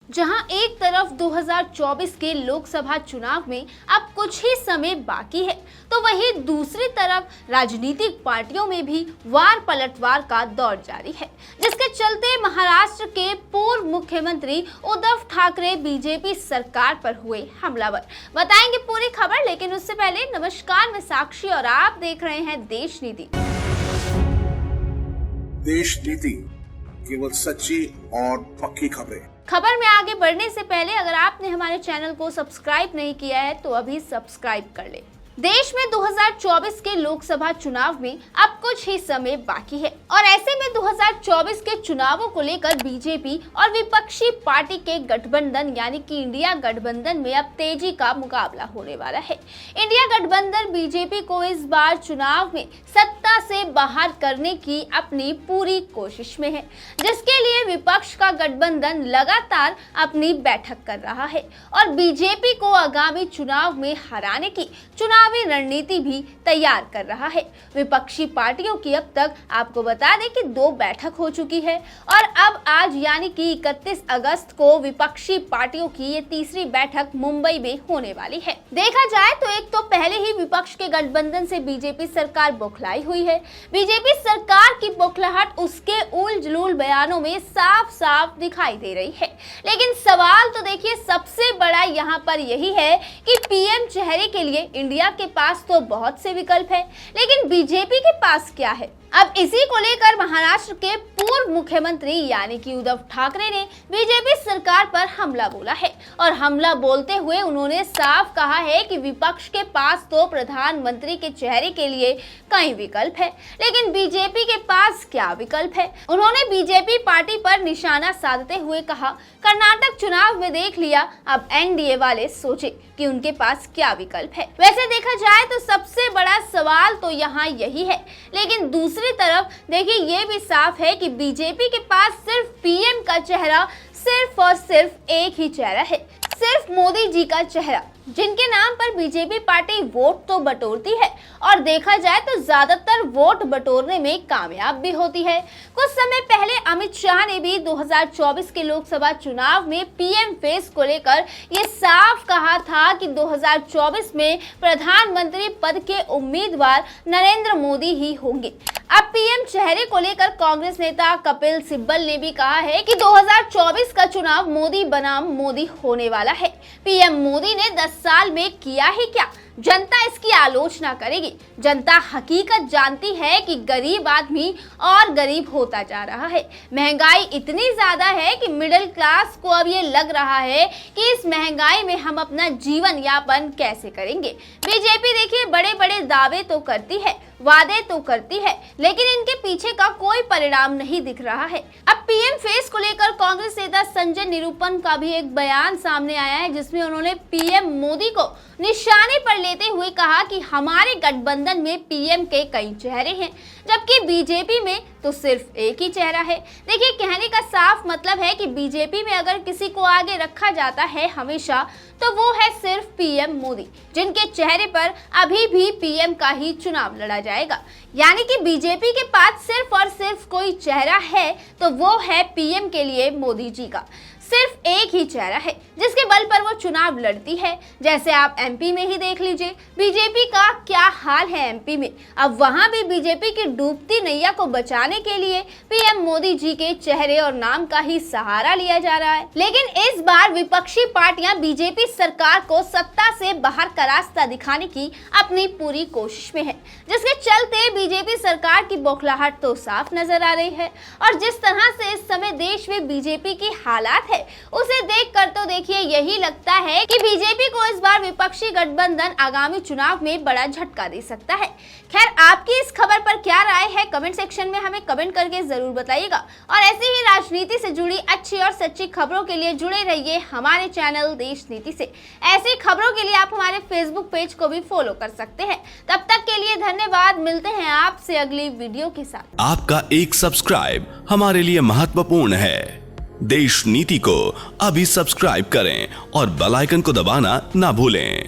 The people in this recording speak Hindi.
जहां एक तरफ 2024 के लोकसभा चुनाव में अब कुछ ही समय बाकी है, तो वहीं दूसरी तरफ राजनीतिक पार्टियों में भी वार पलटवार का दौर जारी है, जिसके चलते महाराष्ट्र के पूर्व मुख्यमंत्री उद्धव ठाकरे बीजेपी सरकार पर हुए हमलावर। बताएंगे पूरी खबर, लेकिन उससे पहले नमस्कार, मैं साक्षी और आप देख रहे हैं देश नीति। देश नीति, केवल सच्ची और पक्की खबरें। खबर में आगे बढ़ने से पहले अगर आपने हमारे चैनल को सब्सक्राइब नहीं किया है तो अभी सब्सक्राइब कर ले। देश में 2024 के लोकसभा चुनाव में अब कुछ ही समय बाकी है और ऐसे में 2024 के चुनावों को लेकर बीजेपी और विपक्षी पार्टी के गठबंधन यानी कि इंडिया गठबंधन में अब तेजी का मुकाबला होने वाला है। इंडिया गठबंधन बीजेपी को इस बार चुनाव में सत्ता से बाहर करने की अपनी पूरी कोशिश में है, जिसके लिए विपक्ष का गठबंधन लगातार अपनी बैठक कर रहा है और बीजेपी को आगामी चुनाव में हराने की चुनावी रणनीति भी तैयार कर रहा है। विपक्षी पार्टियों की अब तक आपको बता दें कि 2 बैठक हो चुकी है और अब आज यानी कि 31 अगस्त को विपक्षी पार्टियों की ये तीसरी बैठक मुंबई में होने वाली है। देखा जाए तो एक तो पहले ही विपक्ष के गठबंधन से बीजेपी सरकार बौखलाई हुई है। बीजेपी सरकार की बौखलाहट उसके उल जलूल बयानों में साफ साफ दिखाई दे रही है, लेकिन सवाल तो देखिए सबसे बड़ा यहाँ पर यही है कि पीएम चेहरे के लिए इंडिया के पास तो बहुत से विकल्प है, लेकिन बीजेपी के पास क्या है। अब इसी को लेकर महाराष्ट्र के पूर्व मुख्यमंत्री यानी कि उद्धव ठाकरे ने बीजेपी सरकार पर हमला बोला है और हमला बोलते हुए उन्होंने साफ कहा है कि विपक्ष के पास तो प्रधानमंत्री के चेहरे के लिए कई विकल्प है, लेकिन बीजेपी के पास क्या विकल्प है। उन्होंने बीजेपी पार्टी पर निशाना साधते हुए कहा, कर्नाटक चुनाव में देख लिया, अब एनडीए वाले सोचे कि उनके पास क्या विकल्प है। वैसे देखा जाए तो सबसे बड़ा सवाल तो यहाँ यही है, लेकिन दूसरी तरफ देखिए ये भी साफ है कि बीजेपी के पास सिर्फ पीएम का चेहरा सिर्फ और सिर्फ एक ही चेहरा है, सिर्फ मोदी जी का चेहरा, जिनके नाम पर बीजेपी पार्टी वोट तो बटोरती है और देखा जाए तो ज्यादातर वोट बटोरने में कामयाब भी होती है। कुछ समय पहले अमित शाह ने भी 2024 के लोकसभा चुनाव में पीएम फेस को लेकर ये साफ कहा था कि 2024 में प्रधानमंत्री पद के उम्मीदवार नरेंद्र मोदी ही होंगे। अब पीएम चेहरे को लेकर कांग्रेस नेता कपिल सिब्बल ने भी कहा है कि 2024 का चुनाव मोदी बनाम मोदी होने वाला है। पीएम मोदी ने 10 साल में किया ही क्या, जनता इसकी आलोचना करेगी। जनता हकीकत जानती है कि गरीब आदमी और गरीब होता जा रहा है। महंगाई इतनी ज्यादा है कि मिडिल क्लास को अब ये लग रहा है कि इस महंगाई में हम अपना जीवन यापन कैसे करेंगे। बीजेपी देखिए बड़े बड़े दावे तो करती है, वादे तो करती है, लेकिन इनके पीछे का कोई परिणाम नहीं दिख रहा है। अब पीएम फेस को लेकर कांग्रेस नेता संजय निरुपम का भी एक बयान सामने आया है, जिसमें उन्होंने पीएम मोदी को निशाने पर लेते हुए कहा कि हमारे गठबंधन में पीएम के कई चेहरे हैं, जबकि बीजेपी में तो सिर्फ एक ही चेहरा है। देखिए कहने का साफ मतलब है कि बीजेपी में अगर किसी को आगे रखा जाता है हमेशा, तो वो है सिर्फ पीएम मोदी, जिनके चेहरे पर अभी भी पीएम का ही चुनाव लड़ा जाएगा। यानी कि बीजेपी के पास सिर्फ और सिर्फ कोई चेहरा है तो वो है पीएम के लिए मोदी जी का। सिर्फ एक ही चेहरा है जिसके बल पर वो चुनाव लड़ती है। जैसे आप एमपी में ही देख लीजिए, बीजेपी का क्या हाल है एमपी में। अब वहां भी बीजेपी की डूबती नैया को बचाने के लिए पीएम मोदी जी के चेहरे और नाम का ही सहारा लिया जा रहा है। लेकिन इस बार विपक्षी पार्टियां बीजेपी सरकार को सत्ता से बाहर का रास्ता दिखाने की अपनी पूरी कोशिश में है, जिसके चलते बीजेपी सरकार की बौखलाहट तो साफ नजर आ रही है। और जिस तरह से इस समय देश में बीजेपी की हालात है, उसे देखकर तो देखिए यही लगता है कि बीजेपी को इस बार विपक्षी गठबंधन आगामी चुनाव में बड़ा झटका दे सकता है। खैर, आपकी इस खबर पर क्या राय है, कमेंट सेक्शन में हमें कमेंट करके जरूर बताइएगा। और ऐसी ही राजनीति से जुड़ी अच्छी और सच्ची खबरों के लिए जुड़े रहिए हमारे चैनल देश नीति से। ऐसी खबरों के लिए आप हमारे फेसबुक पेज को भी फॉलो कर सकते हैं। तब तक के लिए धन्यवाद, मिलते हैं आपसे अगली वीडियो के साथ। आपका एक सब्सक्राइब हमारे लिए महत्वपूर्ण है। देश नीति को अभी सब्सक्राइब करें और बेल आइकन को दबाना ना भूलें।